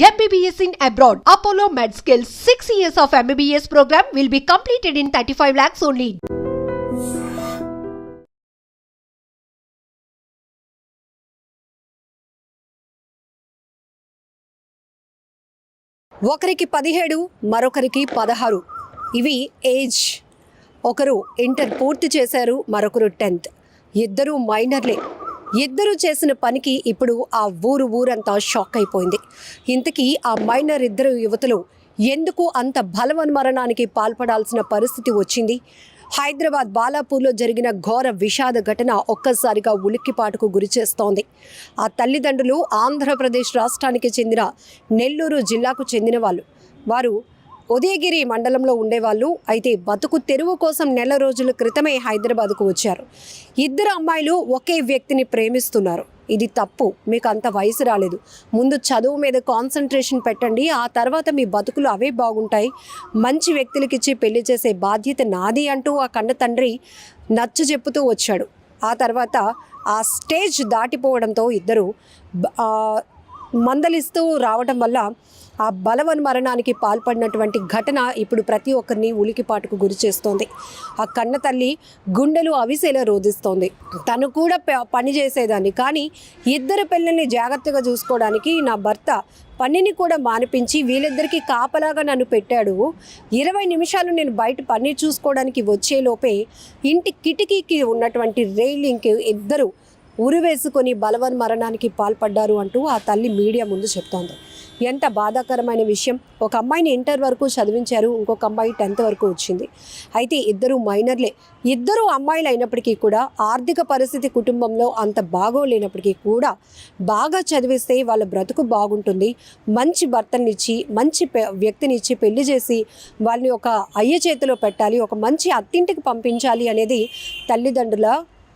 MBBS in abroad. Apollo MedSkill 6 years of MBBS program will be completed in 35 lakhs only. ఒకరికి 17 మరొకరికి 16 ఇవి age. ఒకరు inter పూర్తి చేశారు, మరొకరు 10th. ఇద్దరు మైనర్లే. ఇద్దరు చేసిన పనికి ఇప్పుడు ఆ ఊరంతా షాక్ అయిపోయింది. ఇంతకీ ఆ మైనర్ ఇద్దరు యువతులు ఎందుకు అంత బలవన్మరణానికి పాల్పడాల్సిన పరిస్థితి వచ్చింది? హైదరాబాద్ బాలాపూర్లో జరిగిన ఘోర విషాద ఘటన ఒక్కసారిగా ఉలిక్కిపాటుకు గురిచేస్తోంది. ఆ తల్లిదండ్రులు ఆంధ్రప్రదేశ్ రాష్ట్రానికి చెందిన నెల్లూరు జిల్లాకు చెందిన వాళ్ళు. వారు ఉదయగిరి మండలంలో ఉండేవాళ్ళు. అయితే బతుకు తెరువు కోసం నెల రోజుల క్రితమే హైదరాబాద్కు వచ్చారు. ఇద్దరు అమ్మాయిలు ఒకే వ్యక్తిని ప్రేమిస్తున్నారు. ఇది తప్పు. మీకు అంత వయసు రాలేదు, ముందు చదువు మీద కాన్సన్ట్రేషన్ పెట్టండి, ఆ తర్వాత మీ బతుకులు అవే బాగుంటాయి, మంచి వ్యక్తులకిచ్చి పెళ్లి చేసే బాధ్యత నాది అంటూ ఆ కన్న తండ్రి నచ్చ చెప్పుతూ వచ్చాడు. ఆ తర్వాత ఆ స్టేజ్ దాటిపోవడంతో ఇద్దరు మందలిస్తూ రావడం వల్ల ఆ బలవన్మరణానికి పాల్పడినటువంటి ఘటన ఇప్పుడు ప్రతి ఒక్కరిని ఉలికిపాటుకు గురి చేస్తోంది. ఆ కన్న తల్లి గుండెలు అవిసేలా రోధిస్తోంది. తను కూడా పని చేసేదాన్ని, కానీ ఇద్దరు పిల్లల్ని జాగ్రత్తగా చూసుకోవడానికి నా భర్త పనిని కూడా మానిపించి వీళ్ళిద్దరికీ కాపలాగా నన్ను పెట్టాడు. 20 నిమిషాలు నేను బయట పని చూసుకోవడానికి వచ్చేలోపే ఇంటి కిటికీకి ఉన్నటువంటి రైలింగ్కి ఇద్దరు ఉరివేసుకొని బలవన్మరణానికి పాల్పడ్డారు అంటూ ఆ తల్లి మీడియా ముందు చెప్తోంది. ఎంత బాధాకరమైన విషయం. ఒక అమ్మాయిని ఇంటర్ వరకు చదివించారు, ఇంకొక అమ్మాయి 10th వరకు వచ్చింది. అయితే ఇద్దరు మైనర్లే. ఇద్దరు అమ్మాయిలు అయినప్పటికీ కూడా ఆర్థిక పరిస్థితి కుటుంబంలో అంత బాగోలేనప్పటికీ కూడా బాగా చదివిస్తే వాళ్ళ బ్రతుకు బాగుంటుంది, మంచి భర్తనిచ్చి మంచి వ్యక్తినిచ్చి పెళ్లి చేసి వాళ్ళని ఒక అయ్య చేతిలో పెట్టాలి, ఒక మంచి అత్తింటికి పంపించాలి అనేది తల్లిదండ్రుల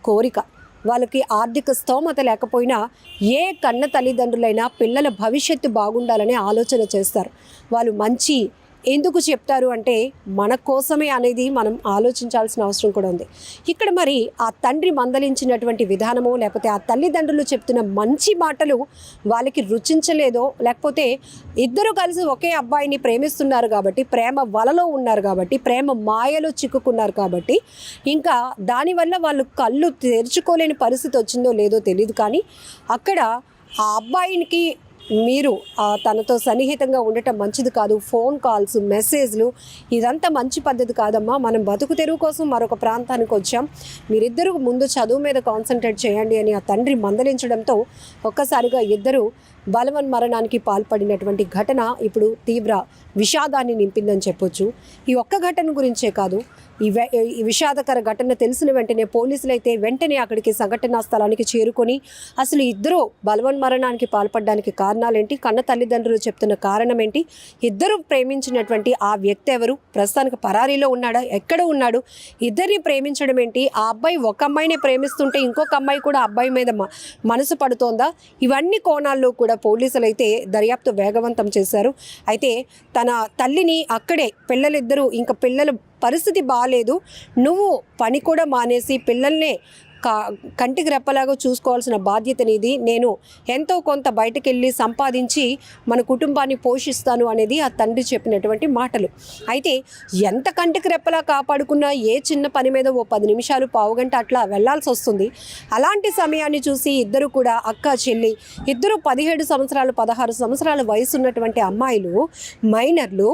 కోరిక. వాళ్ళకి ఆర్థిక స్తోమత లేకపోయినా ఏ కన్న తల్లిదండ్రులైనా పిల్లల భవిష్యత్తు బాగుండాలని ఆలోచన చేస్తారు. వాళ్ళు మంచి ఎందుకు చెప్తారు అంటే మన కోసమే అనేది మనం ఆలోచించాల్సిన అవసరం కూడా ఉంది. ఇక్కడ మరి ఆ తండ్రి మందలించినటువంటి విధానమో లేకపోతే ఆ తల్లిదండ్రులు చెప్తున్న మంచి మాటలు వాళ్ళకి రుచించలేదో, లేకపోతే ఇద్దరు కలిసి ఒకే అబ్బాయిని ప్రేమిస్తున్నారు కాబట్టి, ప్రేమ వలలో ఉన్నారు కాబట్టి, ప్రేమ మాయలో చిక్కుకున్నారు కాబట్టి ఇంకా దానివల్ల వాళ్ళు కళ్ళు తెరుచుకోలేని పరిస్థితి వచ్చిందో లేదో తెలియదు. కానీ అక్కడ ఆ అబ్బాయికి మీరు తనతో సన్నిహితంగా ఉండటం మంచిది కాదు, ఫోన్ కాల్స్, మెసేజ్లు, ఇదంతా మంచి పద్ధతి కాదమ్మా, మనం బతుకు తెరువు కోసం మరొక ప్రాంతానికి వచ్చాం, మీరిద్దరూ ముందు చదువు మీద కాన్సన్ట్రేట్ చేయండి అని ఆ తండ్రి మందలించడంతో ఒక్కసారిగా ఇద్దరు బలవన్మరణానికి పాల్పడినటువంటి ఘటన ఇప్పుడు తీవ్ర విషాదాన్ని నింపిందని చెప్పొచ్చు. ఈ ఒక్క ఘటన గురించే కాదు, ఈ విషాదకర ఘటన తెలిసిన వెంటనే పోలీసులు అయితే వెంటనే అక్కడికి సంఘటనా స్థలానికి చేరుకొని అసలు ఇద్దరు బలవన్మరణానికి పాల్పడడానికి కారణాలేంటి, కన్న తల్లిదండ్రులు చెప్తున్న కారణం ఏంటి, ఇద్దరు ప్రేమించినటువంటి ఆ వ్యక్తి ఎవరు, ప్రస్తుతానికి పరారీలో ఉన్నాడా, ఎక్కడ ఉన్నాడు, ఇద్దరిని ప్రేమించడం ఏంటి, ఆ అబ్బాయి ఒక అమ్మాయినే ప్రేమిస్తుంటే ఇంకొక అమ్మాయి కూడా అబ్బాయి మీద మనసు పడుతోందా, ఇవన్నీ కోణాల్లో కూడా పోలీసులు అయితే దర్యాప్తు వేగవంతం చేశారు. అయితే తన తల్లిని అక్కడే పిల్లలిద్దరూ ఇంకా పిల్లల పరిస్థితి బాగాలేదు, నువ్వు పని కూడా మానేసి పిల్లల్నే కంటికి రెప్పలాగా చూసుకోవాల్సిన బాధ్యత నీది, నేను ఎంతో కొంత బయటకు వెళ్ళి సంపాదించి మన కుటుంబాన్ని పోషిస్తాను అనేది ఆ తండ్రి చెప్పినటువంటి మాటలు. అయితే ఎంత కంటికి రెప్పలా కాపాడుకున్నా ఏ చిన్న పని మీద ఓ 10 నిమిషాలు పావుగంట అట్లా వెళ్లాల్సి వస్తుంది. అలాంటి సమయాన్ని చూసి ఇద్దరు కూడా అక్క చెల్లి ఇద్దరు 17 సంవత్సరాలు 16 సంవత్సరాల వయసు ఉన్నటువంటి అమ్మాయిలు, మైనర్లు,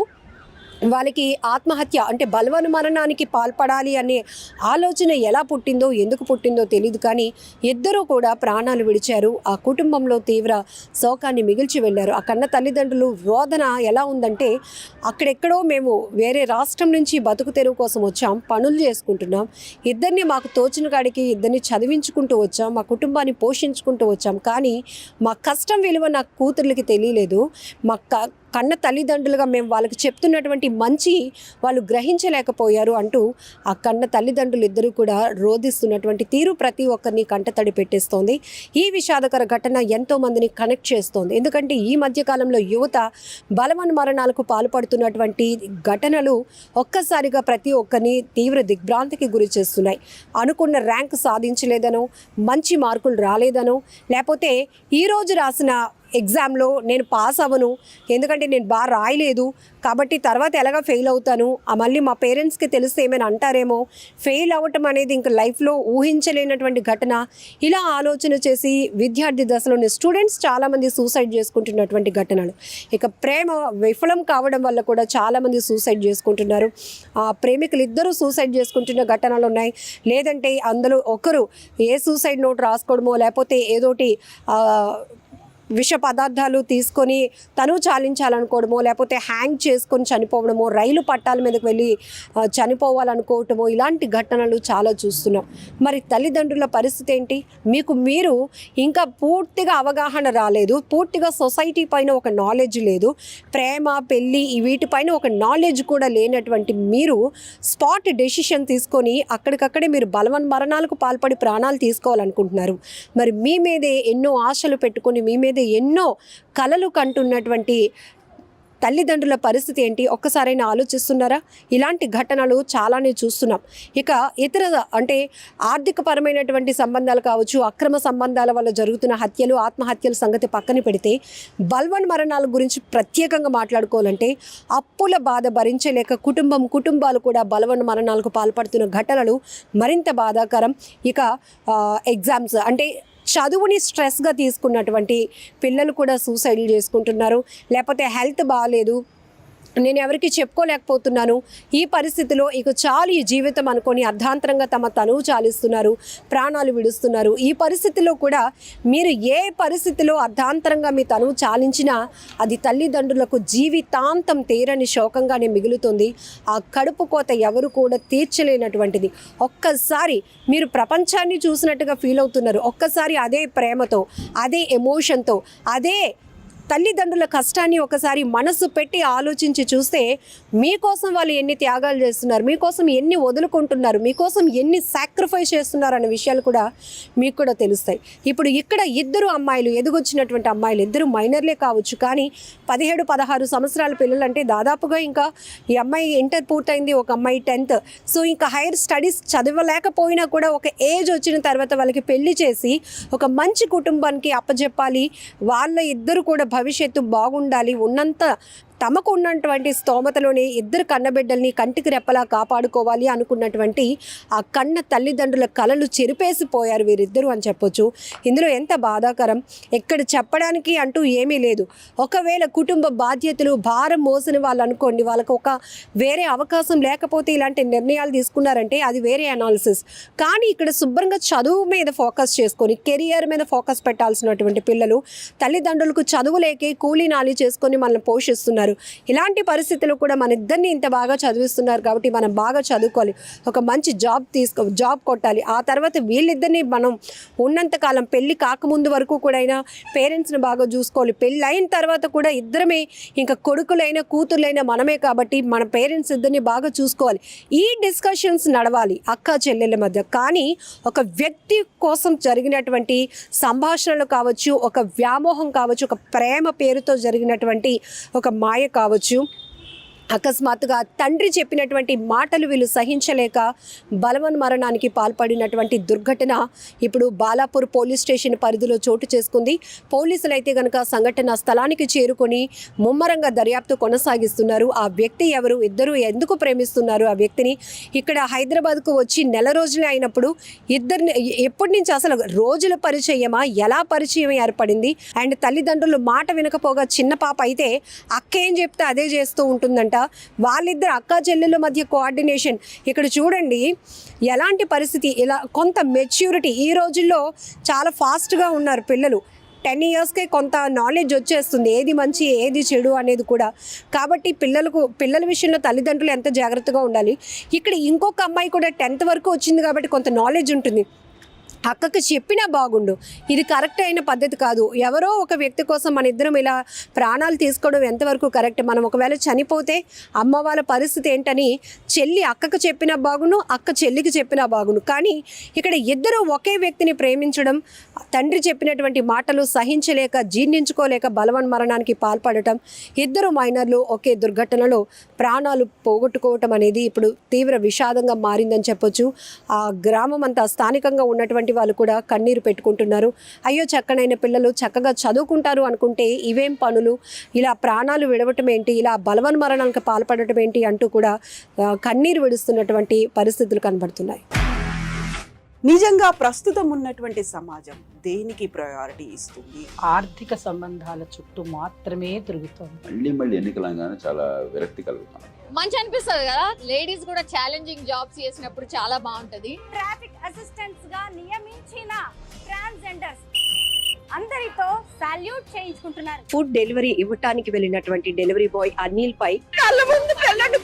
వాళ్ళకి ఆత్మహత్య అంటే బలవన్మరణానికి పాల్పడాలి అనే ఆలోచన ఎలా పుట్టిందో ఎందుకు పుట్టిందో తెలియదు. కానీ ఇద్దరూ కూడా ప్రాణాలు విడిచారు. ఆ కుటుంబంలో తీవ్ర శోకాన్ని మిగిల్చి వెళ్ళారు. ఆ కన్న తల్లిదండ్రులు రోదన ఎలా ఉందంటే, అక్కడెక్కడో మేము వేరే రాష్ట్రం నుంచి బతుకు తెరువు కోసం వచ్చాం, పనులు చేసుకుంటున్నాం, ఇద్దరిని మాకు తోచిన కాడికి ఇద్దరిని చదివించుకుంటూ వచ్చాం, మా కుటుంబాన్ని పోషించుకుంటూ వచ్చాం, కానీ మా కష్టం విలువ నా కూతుర్లకి తెలియలేదు, మా కన్న తల్లిదండ్రులుగా మేము వాళ్ళకి చెప్తున్నటువంటి మంచి వాళ్ళు గ్రహించలేకపోయారు అంటూ ఆ కన్న తల్లిదండ్రులు ఇద్దరూ కూడా రోధిస్తున్నటువంటి తీరు ప్రతి ఒక్కరిని కంటతడి పెట్టేస్తోంది. ఈ విషాదకర ఘటన ఎంతో మందిని కనెక్ట్ చేస్తోంది. ఎందుకంటే ఈ మధ్యకాలంలో యువత బలవన్మరణాలకు పాల్పడుతున్నటువంటి ఘటనలు ఒక్కసారిగా ప్రతి ఒక్కరిని తీవ్ర దిగ్భ్రాంతికి గురి చేస్తున్నాయి. అనుకున్న ర్యాంక్ సాధించలేదనో, మంచి మార్కులు రాలేదనో, లేకపోతే ఈరోజు రాసిన ఎగ్జామ్లో నేను పాస్ అవ్వను, ఎందుకంటే నేను బాగా రాయలేదు కాబట్టి తర్వాత ఎలాగ ఫెయిల్ అవుతాను, మళ్ళీ మా పేరెంట్స్కి తెలిస్తే ఏమైనా అంటారేమో, ఫెయిల్ అవ్వటం అనేది ఇంక లైఫ్లో ఊహించలేనటువంటి ఘటన. ఇలా ఆలోచన చేసి విద్యార్థి దశలోని స్టూడెంట్స్ చాలామంది సూసైడ్ చేసుకుంటున్నటువంటి ఘటనలు. ఇక ప్రేమ విఫలం కావడం వల్ల కూడా చాలామంది సూసైడ్ చేసుకుంటున్నారు. ప్రేమికులు ఇద్దరు సూసైడ్ చేసుకుంటున్న ఘటనలు ఉన్నాయి. లేదంటే అందులో ఒకరు ఏ సూసైడ్ నోట్ రాసుకోవడమో, లేకపోతే ఏదోటి విష పదార్థాలు తీసుకొని తను చాలించాలనుకోవడమో, లేకపోతే హ్యాంగ్ చేసుకొని చనిపోవడమో, రైలు పట్టాల మీదకి వెళ్ళి చనిపోవాలనుకోవటమో, ఇలాంటి ఘటనలు చాలా చూస్తున్నాం. మరి తల్లిదండ్రుల పరిస్థితి ఏంటి? మీరు ఇంకా పూర్తిగా అవగాహన రాలేదు, పూర్తిగా సొసైటీ పైన ఒక నాలెడ్జ్ లేదు, ప్రేమ పెళ్ళి వీటిపైన ఒక నాలెడ్జ్ కూడా లేనటువంటి మీరు స్పాట్ డెసిషన్ తీసుకొని అక్కడికక్కడే మీరు బలవన్మరణాలకు పాల్పడి ప్రాణాలు తీసుకోవాలనుకుంటున్నారు. మరి మీ మీదే ఎన్నో ఆశలు పెట్టుకొని మీ మీద ఎన్నో కలలు కంటున్నటువంటి తల్లిదండ్రుల పరిస్థితి ఏంటి? ఒక్కసారైనా ఆలోచిస్తున్నారా? ఇలాంటి ఘటనలు చాలానే చూస్తున్నాం. ఇక ఇతర అంటే ఆర్థికపరమైనటువంటి సంబంధాలు కావచ్చు, అక్రమ సంబంధాల వల్ల జరుగుతున్న హత్యలు, ఆత్మహత్యల సంగతి పక్కన పెడితే బల్వన్ మరణాల గురించి ప్రత్యేకంగా మాట్లాడుకోవాలంటే అప్పుల బాధ భరించలేక కుటుంబాలు కూడా బలవన్ మరణాలకు పాల్పడుతున్న ఘటనలు మరింత బాధాకరం. ఇక ఎగ్జామ్స్ అంటే చదువుని స్ట్రెస్గా తీసుకున్నటువంటి పిల్లలు కూడా సూసైడ్లు చేసుకుంటున్నారు. లేకపోతే హెల్త్ బాగాలేదు, నేను ఎవరికి చెప్పుకోలేకపోతున్నాను, ఈ పరిస్థితిలో ఇక చాలు ఈ జీవితం అనుకొని అర్ధాంతరంగా తమ తనువు చాలిస్తున్నారు, ప్రాణాలు విడుస్తున్నారు. ఈ పరిస్థితిలో కూడా మీరు ఏ పరిస్థితిలో అర్ధాంతరంగా మీ తనువు చాలించినా అది తల్లిదండ్రులకు జీవితాంతం తీరని శోకంగానే మిగులుతుంది. ఆ కడుపు కోత ఎవరు కూడా తీర్చలేనటువంటిది. ఒక్కసారి మీరు ప్రపంచాన్ని చూసినట్టుగా ఫీల్ అవుతున్నారు. ఒక్కసారి అదే ప్రేమతో, అదే ఎమోషన్తో, అదే తల్లిదండ్రుల కష్టాన్ని ఒకసారి మనసు పెట్టి ఆలోచించి చూస్తే మీకోసం వాళ్ళు ఎన్ని త్యాగాలు చేస్తున్నారు, మీకోసం ఎన్ని వదులుకుంటున్నారు, మీకోసం ఎన్ని సాక్రిఫైస్ చేస్తున్నారు అనే విషయాలు కూడా మీకు కూడా తెలుస్తాయి. ఇప్పుడు ఇక్కడ ఇద్దరు అమ్మాయిలు, ఎదుగొచ్చినటువంటి అమ్మాయిలు, ఇద్దరు మైనర్లే కావచ్చు, కానీ 17-16 సంవత్సరాల పిల్లలంటే దాదాపుగా ఇంకా ఈ అమ్మాయి ఇంటర్ పూర్తయింది, ఒక అమ్మాయి 10th. సో ఇంకా హైయర్ స్టడీస్ చదవలేకపోయినా కూడా ఒక ఏజ్ వచ్చిన తర్వాత వాళ్ళకి పెళ్లి చేసి ఒక మంచి కుటుంబానికి అప్పచెప్పాలి, వాళ్ళ ఇద్దరు కూడా భవిష్యత్తు బాగుండాలి, ఉన్నంత తమకు ఉన్నటువంటి స్తోమతలోనే ఇద్దరు కన్నబిడ్డల్ని కంటికి రెప్పలా కాపాడుకోవాలి అనుకున్నటువంటి ఆ కన్న తల్లిదండ్రుల కలలు చెరిపేసిపోయారు వీరిద్దరూ అని చెప్పొచ్చు. ఇందులో ఎంత బాధాకరం! ఎక్కడ చెప్పడానికి అంటూ ఏమీ లేదు. ఒకవేళ కుటుంబ బాధ్యతలు భారం మోసిన వాళ్ళు అనుకోండి, వాళ్ళకు ఒక వేరే అవకాశం లేకపోతే ఇలాంటి నిర్ణయాలు తీసుకున్నారంటే అది వేరే అనాలిసిస్. కానీ ఇక్కడ శుభ్రంగా చదువు మీద ఫోకస్ చేసుకొని కెరియర్ మీద ఫోకస్ పెట్టాల్సినటువంటి పిల్లలు తల్లిదండ్రులకు చదువు లేకే కూలీ నాలి చేసుకొని మనల్ని పోషిస్తున్నారు. ఇలాంటి పరిస్థితుల్లో కూడా మన ఇద్దరిని ఇంత బాగా చదివిస్తున్నారు కాబట్టి మనం బాగా చదువుకోవాలి, ఒక మంచి జాబ్ కొట్టాలి. ఆ తర్వాత వీళ్ళిద్దరిని మనం ఉన్నంతకాలం పెళ్ళి కాకముందు వరకు కూడా అయినా పేరెంట్స్ని బాగా చూసుకోవాలి. పెళ్ళి అయిన తర్వాత కూడా ఇద్దరమే ఇంకా కొడుకులైనా కూతుర్లైనా మనమే కాబట్టి మన పేరెంట్స్ ఇద్దరిని బాగా చూసుకోవాలి. ఈ డిస్కషన్స్ నడవాలి అక్క చెల్లెళ్ళ మధ్య. కానీ ఒక వ్యక్తి కోసం జరిగినటువంటి సంభాషణలు కావచ్చు, ఒక వ్యామోహం కావచ్చు, ఒక ప్రేమ పేరుతో జరిగినటువంటి ఒక మాయ కావచ్చు, అకస్మాత్తుగా తండ్రి చెప్పినటువంటి మాటలు వీళ్ళు సహించలేక బలవన్ మరణానికి పాల్పడినటువంటి దుర్ఘటన ఇప్పుడు బాలాపూర్ పోలీస్ స్టేషన్ పరిధిలో చోటు చేసుకుంది. పోలీసులు అయితే కనుక సంఘటన స్థలానికి చేరుకొని ముమ్మరంగా దర్యాప్తు కొనసాగిస్తున్నారు. ఆ వ్యక్తి ఎవరు, ఇద్దరు ఎందుకు ప్రేమిస్తున్నారు ఆ వ్యక్తిని, ఇక్కడ హైదరాబాద్కు వచ్చి నెల రోజులే అయినప్పుడు ఇద్దరిని ఎప్పటి నుంచి అసలు రోజుల పరిచయమా, ఎలా పరిచయం ఏర్పడింది, అండ్ తల్లిదండ్రులు మాట వినకపోగా చిన్న పాప అయితే అక్క ఏం చెప్తే అదే చేస్తూ ఉంటుందంట. వాళ్ళిద్దరు అక్క చెల్లెళ్ళ మధ్య కోఆర్డినేషన్ ఇక్కడ చూడండి ఎలాంటి పరిస్థితి. ఇలా కొంత మెచ్యూరిటీ ఈ రోజుల్లో చాలా ఫాస్ట్గా ఉన్నారు పిల్లలు. 10 ఇయర్స్కే కొంత నాలెడ్జ్ వచ్చేస్తుంది, ఏది మంచి ఏది చెడు అనేది కూడా. కాబట్టి పిల్లల విషయంలో తల్లిదండ్రులు ఎంత జాగ్రత్తగా ఉండాలి. ఇక్కడ ఇంకొక అమ్మాయి కూడా 10th వరకు వచ్చింది కాబట్టి కొంత నాలెడ్జ్ ఉంటుంది. అక్కకి చెప్పినా బాగుండు, ఇది కరెక్ట్ అయిన పద్ధతి కాదు. ఎవరో ఒక వ్యక్తి కోసం మన ఇద్దరం ఇలా ప్రాణాలు తీసుకోవడం ఎంతవరకు కరెక్ట్? మనం ఒకవేళ చనిపోతే అమ్మ వాళ్ళ పరిస్థితి ఏంటని చెల్లి అక్కకు చెప్పినా బాగును, అక్క చెల్లికి చెప్పినా బాగును. కానీ ఇక్కడ ఇద్దరు ఒకే వ్యక్తిని ప్రేమించడం, తండ్రి చెప్పినటువంటి మాటలు సహించలేక జీర్ణించుకోలేక బలవన్ మరణానికి పాల్పడటం, ఇద్దరు మైనర్లు ఒకే దుర్ఘటనలో ప్రాణాలు పోగొట్టుకోవటం అనేది ఇప్పుడు తీవ్ర విషాదంగా మారిందని చెప్పొచ్చు. ఆ గ్రామం అంతా స్థానికంగా ఉన్నటువంటి వాళ్ళు కూడా కన్నీరు పెట్టుకుంటున్నారు. అయ్యో చక్కనైన పిల్లలు చక్కగా చదువుకుంటారు అనుకుంటే ఇవేం పనులు, ఇలా ప్రాణాలు విడవటం ఏంటి, ఇలా బలవన్మరణానికి పాల్పడటం ఏంటి అంటూ కూడా కన్నీరు విడుస్తున్నటువంటి పరిస్థితులు కనబడుతున్నాయి. నిజంగా ప్రస్తుతం ఉన్నటువంటి సమాజం దేనికి ప్రయారిటీ ఇస్తుంది? ఆర్థిక సంబంధాల చుట్టూ మాత్రమే తిరుగుతోంది. మళ్ళీ ఎన్నికలంగానే చాలా విరక్తి కలుగుతాం. మంచి అనిపిస్తుంది కదా, లేడీస్ కూడా ఛాలెంజింగ్ జాబ్స్ చేసినప్పుడు చాలా బాగుంటది. ట్రాఫిక్ అసిస్టెంట్స్ గా నియమించిన ట్రాన్స్జెండర్స్ అందరితో సాల్యూట్ చేయించుకుంటున్నారు. ఫుడ్ డెలివరీ ఇవ్వటానికి వెళ్ళినటువంటి డెలివరీ బాయ్ అనిల్ పై కళ్ళ ముందు పెళ్ళండి